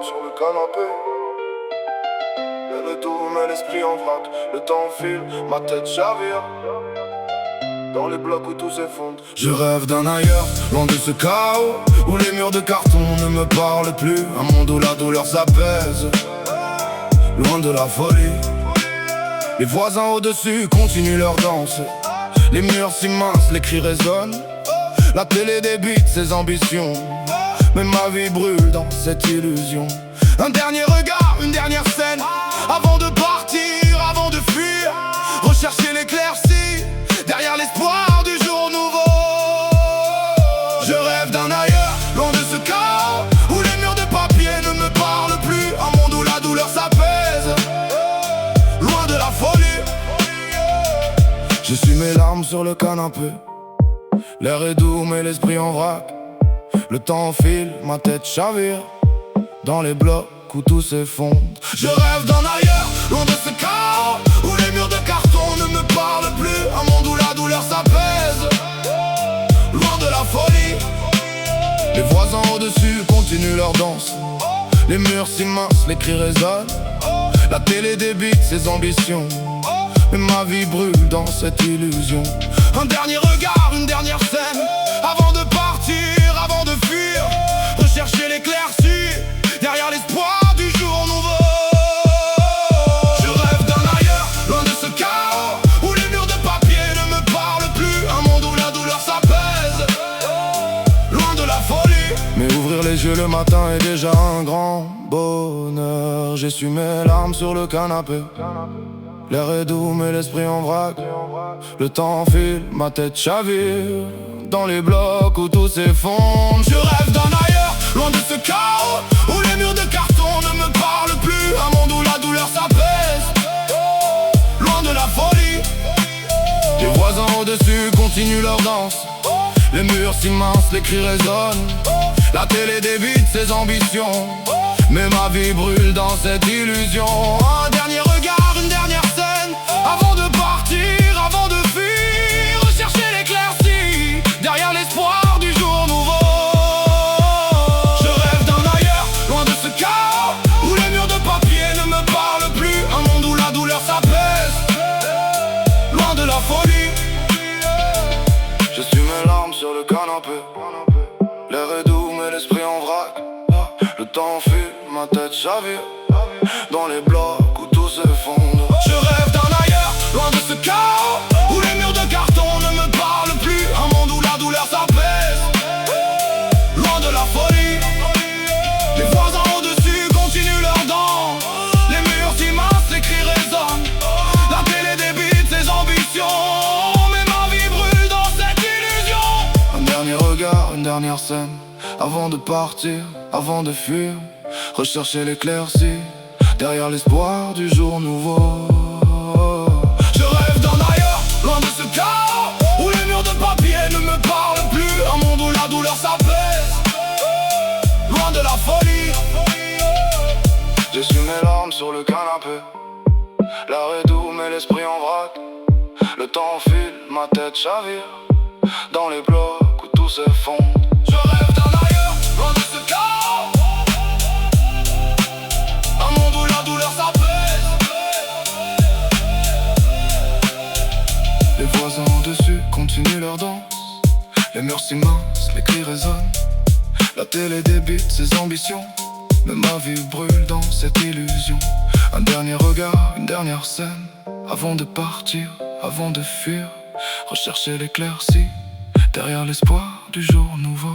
sur le canapé. Le retour met l'esprit en vrac. Le temps file, ma tête chavire dans les blocs où tout s'effondre. Je rêve d'un ailleurs, loin de ce chaos où les murs de carton ne me parlent plus. Un monde où la douleur s'apaise, loin de la folie. Les voisins au-dessus continuent leur danse. Les murs si minces, les cris résonnent. La télé débite ses ambitions, mais ma vie brûle dans cette illusion. Un dernier regard, une dernière scène, avant de partir, avant de fuir. Rechercher l'éclaircie derrière l'espoir du jour nouveau. Je rêve d'un ailleurs, loin de ce chaos où les murs de papier ne me parlent plus. Un monde où la douleur s'apaise, loin de la folie. Je suis mes larmes sur le canapé. L'air est doux mais l'esprit en vrac. Le temps file, ma tête chavire dans les blocs où tout s'effondre. Je rêve d'un ailleurs, loin de ce chaos où les murs de carton ne me parlent plus. Un monde où la douleur s'apaise, loin de la folie. Les voisins au-dessus continuent leur danse. Les murs si minces, les cris résonnent. La télé débite ses ambitions, mais ma vie brûle dans cette illusion. Un dernier regard, une dernière scène, avant de partir, avant de fuir. Rechercher l'éclaircie derrière l'espoir du jour nouveau. Je rêve d'un ailleurs, loin de ce chaos où les murs de papier ne me parlent plus. Un monde où la douleur s'apaise, loin de la folie. Mais ouvrir les yeux le matin est déjà un grand bonheur. J'essuie mes larmes sur le canapé. L'air est doux mais l'esprit en vrac. Le temps file, ma tête chavire dans les blocs où tout s'effondre. Je rêve d'un ailleurs, loin de ce chaos où les murs de carton ne me parlent plus. Un monde où la douleur s'apaise, loin de la folie. Les voisins au-dessus continuent leur danse. Les murs si minces, les cris résonnent. La télé débite ses ambitions, mais ma vie brûle dans cette illusion. Un dernier regard, une dernière scène, avant de partir, avant de fuir. Rechercher l'éclaircie derrière l'espoir du jour nouveau. Je rêve d'un ailleurs, loin de ce chaos où les murs de papier ne me parlent plus. Un monde où la douleur s'apaise, loin de la folie. Je suis mes larmes sur le canapé. L'air est doux mais l'esprit en vrac. Le temps file, ma tête chavire dans les blocs où tout s'effondre. Je rêve d'un ailleurs, loin de ce chaos où les murs de carton ne me parlent plus. Un monde où la douleur s'apaise, loin de la folie. Les voisins au-dessus continuent leur danse. Les murs si minces, les cris résonnent. La télé débite ses ambitions, mais ma vie brûle dans cette illusion. Un dernier regard, une dernière scène, avant de partir, avant de fuir. Rechercher l'éclaircie derrière l'espoir du jour nouveau. Je rêve d'un ailleurs, loin de ce chaos où les murs de papier ne me parlent plus. Un monde où la douleur s'apaise, loin de la folie. J'essuie mes larmes sur le canapé. L'air est doux mais l'esprit en vrac. Le temps file, ma tête chavire dans les blocs où tout s'effondre. Je rêve d'un ailleurs, loin de ce chaos, un monde où la douleur s'apaise. Les voisins au-dessus continuent leur danse. Les murs si minces, les cris résonnent. La télé débite ses ambitions, mais ma vie brûle dans cette illusion. Un dernier regard, une dernière scène, avant de partir, avant de fuir. Rechercher l'éclaircie derrière l'espoir du jour nouveau.